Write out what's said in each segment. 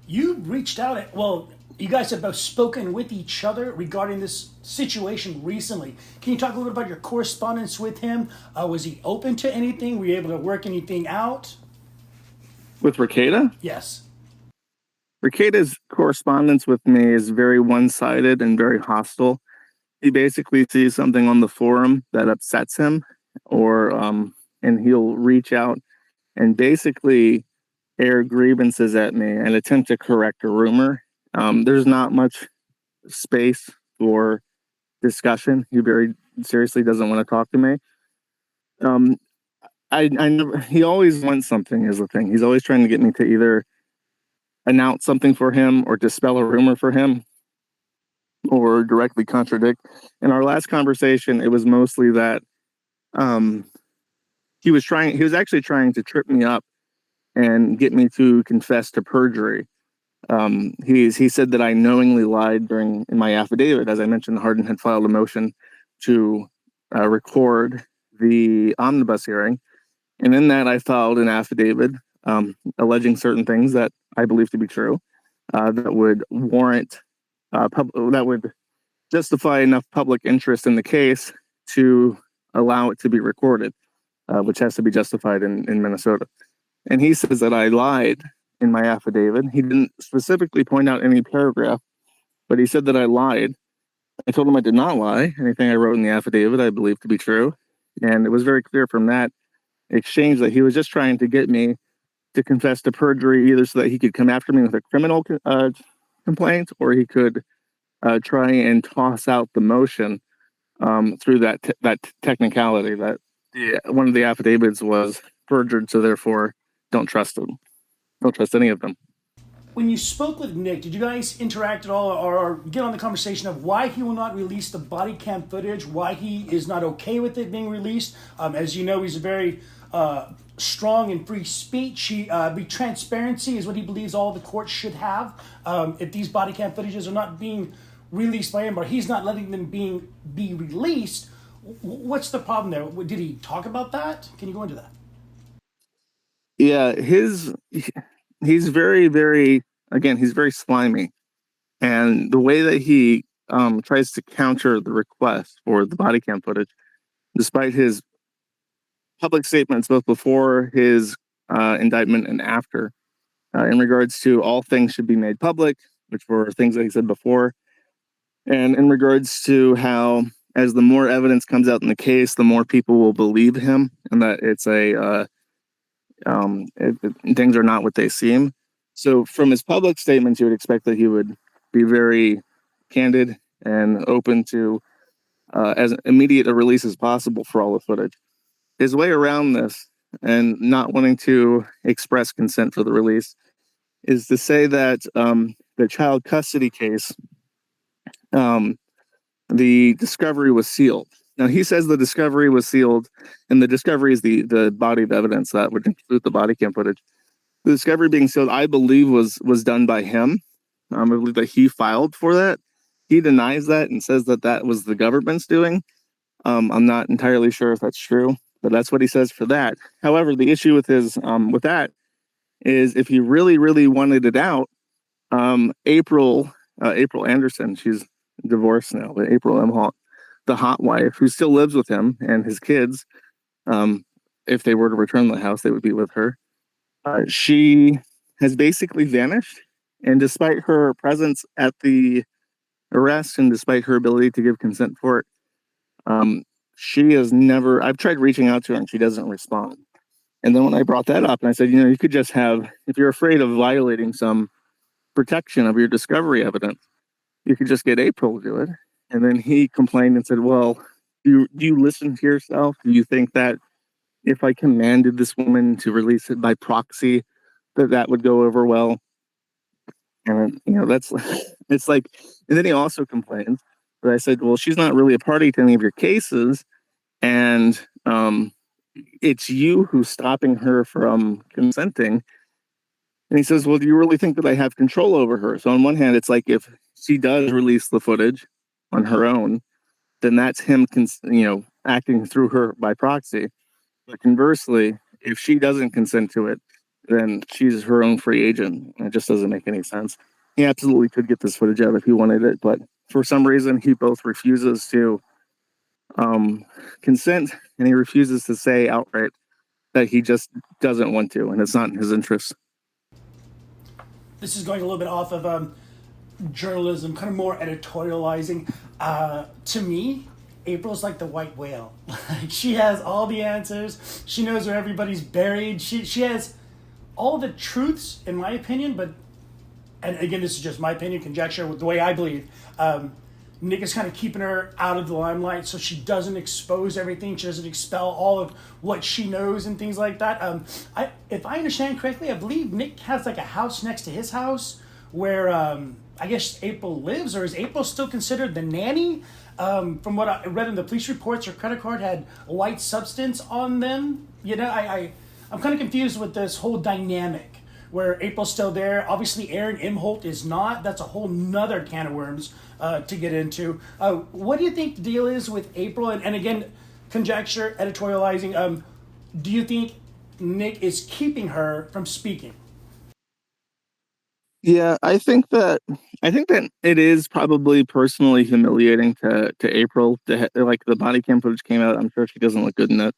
You reached out. Well, you guys have both spoken with each other regarding this situation recently. Can you talk a little bit about your correspondence with him? Was he open to anything? Were you able to work anything out? With Ricada, Yes. Ricada's correspondence with me is very one-sided and very hostile. He basically sees something on the forum that upsets him, or and he'll reach out and basically air grievances at me and attempt to correct a rumor. There's not much space for discussion. He very seriously doesn't want to talk to me. Um, I never. He always wants something. Is the thing. He's always trying to get me to either announce something for him or dispel a rumor for him or directly contradict. In our last conversation, it was mostly that um, he was actually trying to trip me up and get me to confess to perjury. He said that I knowingly lied in my affidavit. As I mentioned, Hardin had filed a motion to record the omnibus hearing, and in that I filed an affidavit alleging certain things that I believe to be true, that would warrant that would justify enough public interest in the case to allow it to be recorded, which has to be justified in Minnesota. And he says that I lied in my affidavit. He didn't specifically point out any paragraph, but he said that I lied. I told him I did not lie. Anything I wrote in the affidavit, I believe to be true. And it was very clear from that exchange that he was just trying to get me to confess to perjury, either so that he could come after me with a criminal complaint, or he could try and toss out the motion through that technicality that one of the affidavits was perjured, so therefore don't trust them. Don't trust any of them. When you spoke with Nick, did you guys interact at all or get on the conversation of why he will not release the body cam footage, why he is not okay with it being released? As you know, he's a very strong in free speech. Transparency is what he believes all the courts should have. If these body cam footages are not being released by him, or he's not letting them be released, what's the problem there? Did he talk about that? Can you go into that? Yeah, he's very, very, again, he's very slimy. And the way that he tries to counter the request for the body cam footage, despite his public statements both before his indictment and after, in regards to all things should be made public, which were things that he said before, and in regards to how, as the more evidence comes out in the case, the more people will believe him, and that things are not what they seem. So, from his public statements, you would expect that he would be very candid and open to as immediate a release as possible for all the footage. His way around this and not wanting to express consent for the release is to say that the child custody case, um, the discovery was sealed. Now, he says the discovery was sealed, and the discovery is the body of evidence that would include the body cam footage. The discovery being sealed, I believe, was done by him. I believe that he filed for that. He denies that and says that that was the government's doing. I'm not entirely sure if that's true, but that's what he says for that. However, the issue with that is if he really, really wanted it out, April Anderson, she's divorced now, but April M. Hall, the hot wife who still lives with him and his kids, if they were to return to the house, they would be with her. She has basically vanished, and despite her presence at the arrest and despite her ability to give consent for it, she has never. I've tried reaching out to her, and she doesn't respond. And then when I brought that up, and I said, you could just have, if you're afraid of violating some protection of your discovery evidence, you could just get April to do it. And then he complained and said, well, do you listen to yourself? Do you think that if I commanded this woman to release it by proxy, that would go over well? And that's it's like, and then he also complains that I said, well, she's not really a party to any of your cases, and it's you who's stopping her from consenting. And he says, well, do you really think that I have control over her? So on one hand, it's like if she does release the footage on her own, then that's him, acting through her by proxy. But conversely, if she doesn't consent to it, then she's her own free agent. It just doesn't make any sense. He absolutely could get this footage out if he wanted it, but for some reason, he both refuses to consent and he refuses to say outright that he just doesn't want to, and it's not in his interest. This is going a little bit off of journalism, kind of more editorializing. To me, April's like the white whale. She has all the answers. She knows where everybody's buried. She has all the truths, in my opinion. But, and again, this is just my opinion, conjecture, with the way I believe. Nick is kind of keeping her out of the limelight so she doesn't expose everything. She doesn't expel all of what she knows and things like that. If I understand correctly, I believe Nick has like a house next to his house where I guess April lives, or is April still considered the nanny? From what I read in the police reports, her credit card had a white substance on them. You know, I'm kind of confused with this whole dynamic where April's still there. Obviously, Aaron Imholt is not. That's a whole nother can of worms to get into. What do you think the deal is with April? And again, conjecture, editorializing. Do you think Nick is keeping her from speaking? Yeah, I think that it is probably personally humiliating to April. Like the body cam footage came out, I'm sure she doesn't look good in it.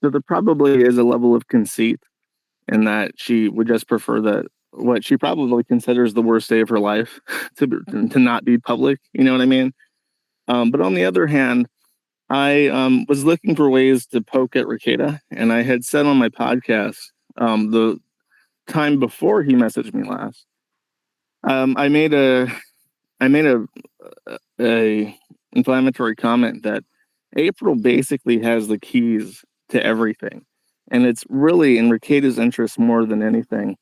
So there probably is a level of conceit in that she would just prefer that what she probably considers the worst day of her life to not be public. You know what I mean? But on the other hand, I was looking for ways to poke at Ricada, and I had said on my podcast the time before he messaged me last. I made a inflammatory comment that April basically has the keys to everything, and it's really in Ricada's interest more than anything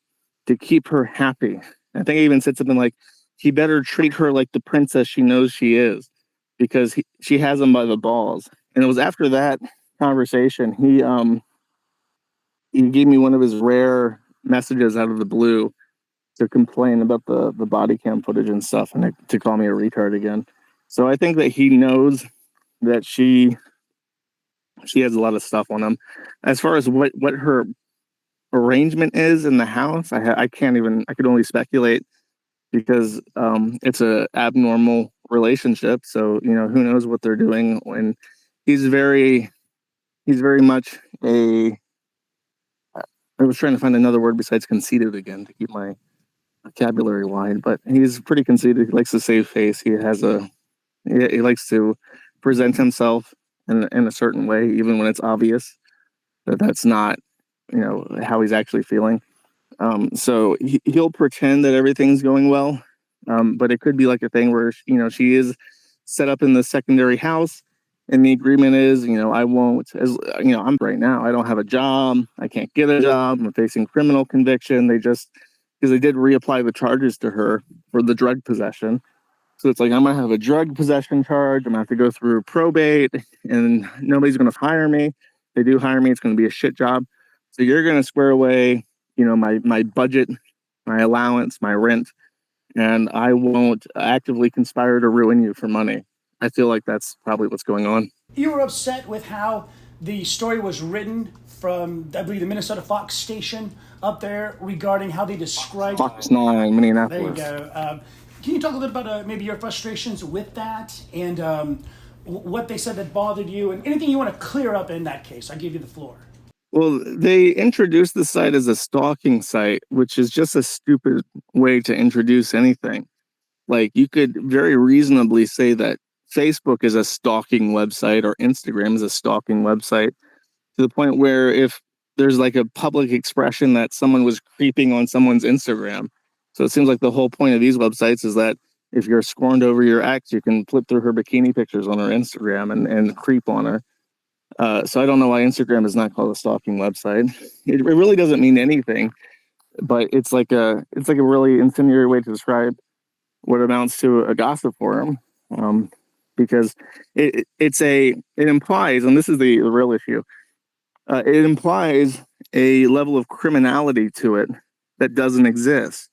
to keep her happy. I think I even said something like, "He better treat her like the princess she knows she is, because she has him by the balls." And it was after that conversation he gave me one of his rare messages out of the blue to complain about the body cam footage and stuff, and to call me a retard again. So I think that he knows that she has a lot of stuff on him. As far as what her arrangement is in the house, I can't even. I could only speculate because it's a abnormal relationship. So who knows what they're doing. And he's very much a. I was trying to find another word besides conceited again to keep my vocabulary wide, but he's pretty conceited. He likes to save face. He likes to present himself in a certain way, even when it's obvious that that's not, how he's actually feeling. So he'll pretend that everything's going well, but it could be like a thing where she is set up in the secondary house, and the agreement is, I won't, as I'm right now, I don't have a job, I can't get a job, I'm facing criminal conviction. Because they did reapply the charges to her for the drug possession. So it's like, I'm going to have a drug possession charge. I'm going to have to go through probate, and nobody's going to hire me. If they do hire me, it's going to be a shit job. So you're going to square away, my budget, my allowance, my rent, and I won't actively conspire to ruin you for money. I feel like that's probably what's going on. You were upset with how the story was written from, I believe, the Minnesota Fox station up there regarding how they described Fox 9, Minneapolis. There you go. Can you talk a little bit about maybe your frustrations with that and what they said that bothered you, and anything you want to clear up in that case? I give you the floor. Well, they introduced the site as a stalking site, which is just a stupid way to introduce anything. Like, you could very reasonably say that Facebook is a stalking website or Instagram is a stalking website, to the point where if there's like a public expression that someone was creeping on someone's Instagram. So it seems like the whole point of these websites is that if you're scorned over your ex, you can flip through her bikini pictures on her Instagram and creep on her. So I don't know why Instagram is not called a stalking website. It really doesn't mean anything, but it's like a really incendiary way to describe what amounts to a gossip forum, because it implies, and this is the real issue, it implies a level of criminality to it that doesn't exist.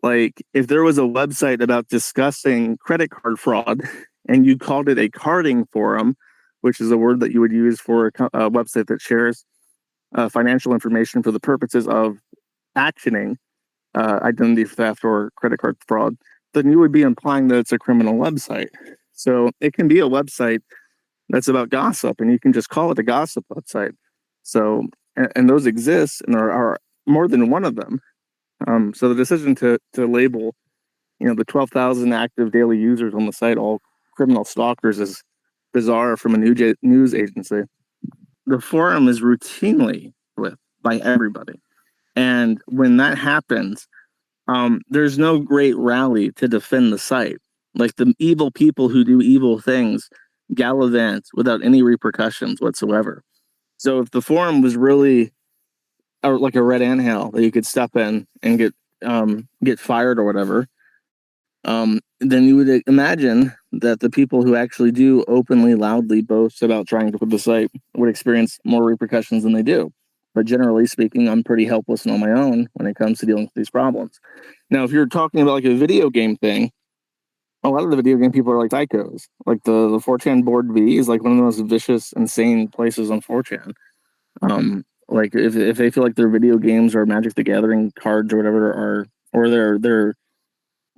Like, if there was a website about discussing credit card fraud and you called it a carding forum, which is a word that you would use for a website that shares financial information for the purposes of actioning identity theft or credit card fraud, then you would be implying that it's a criminal website. So it can be a website that's about gossip, and you can just call it a gossip website. So, and those exist, and there are more than one of them. So the decision to label, the 12,000 active daily users on the site all criminal stalkers is bizarre from a news agency. The forum is routinely with by everybody, and when that happens, there's no great rally to defend the site. Like the evil people who do evil things gallivant without any repercussions whatsoever. So if the forum was really like a red anthill that you could step in and get fired or whatever, then you would imagine that the people who actually do openly, loudly boast about trying to put the site would experience more repercussions than they do. But generally speaking, I'm pretty helpless and on my own when it comes to dealing with these problems. Now, if you're talking about like a video game thing, a lot of the video game people are like psychos. Like the 4chan board V is like one of the most vicious, insane places on 4chan. Like if they feel like their video games or Magic the Gathering cards or whatever or their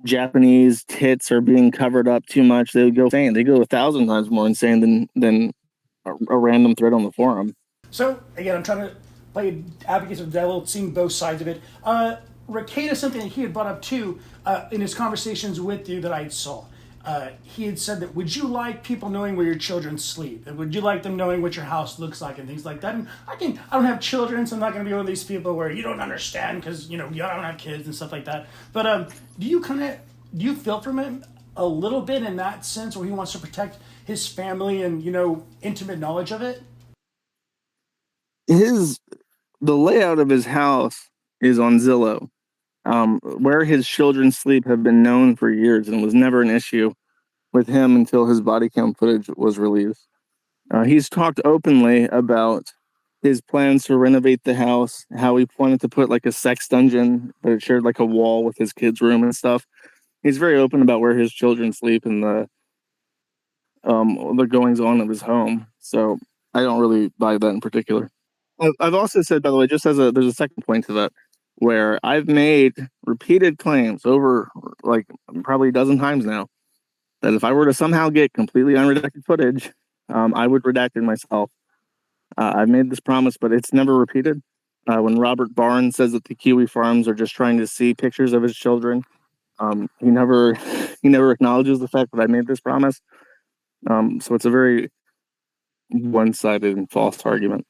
Japanese tits are being covered up too much, they would go insane. They go 1,000 times more insane than a random thread on the forum. So again, I'm trying to play advocate of the devil, seeing both sides of it. Ricada, something that he had brought up too in his conversations with you that I saw. He had said that, would you like people knowing where your children sleep? And would you like them knowing what your house looks like and things like that? And I don't have children, so I'm not going to be one of these people where you don't understand because, you don't have kids and stuff like that. But do you feel from him a little bit in that sense where he wants to protect his family and, intimate knowledge of it? The layout of his house is on Zillow. Where his children sleep have been known for years and was never an issue with him until his body cam footage was released. He's talked openly about his plans to renovate the house, how he wanted to put like a sex dungeon, but it shared like a wall with his kids' room and stuff. He's very open about where his children sleep and the goings on of his home. So I don't really buy that in particular. I've also said, by the way, just there's a second point to that, where I've made repeated claims over like probably a dozen times now that if I were to somehow get completely unredacted footage, I would redact it myself. I've made this promise, but it's never repeated. When Robert Barnes says that the Kiwi Farms are just trying to see pictures of his children, he never acknowledges the fact that I made this promise. So it's a very one-sided and false argument.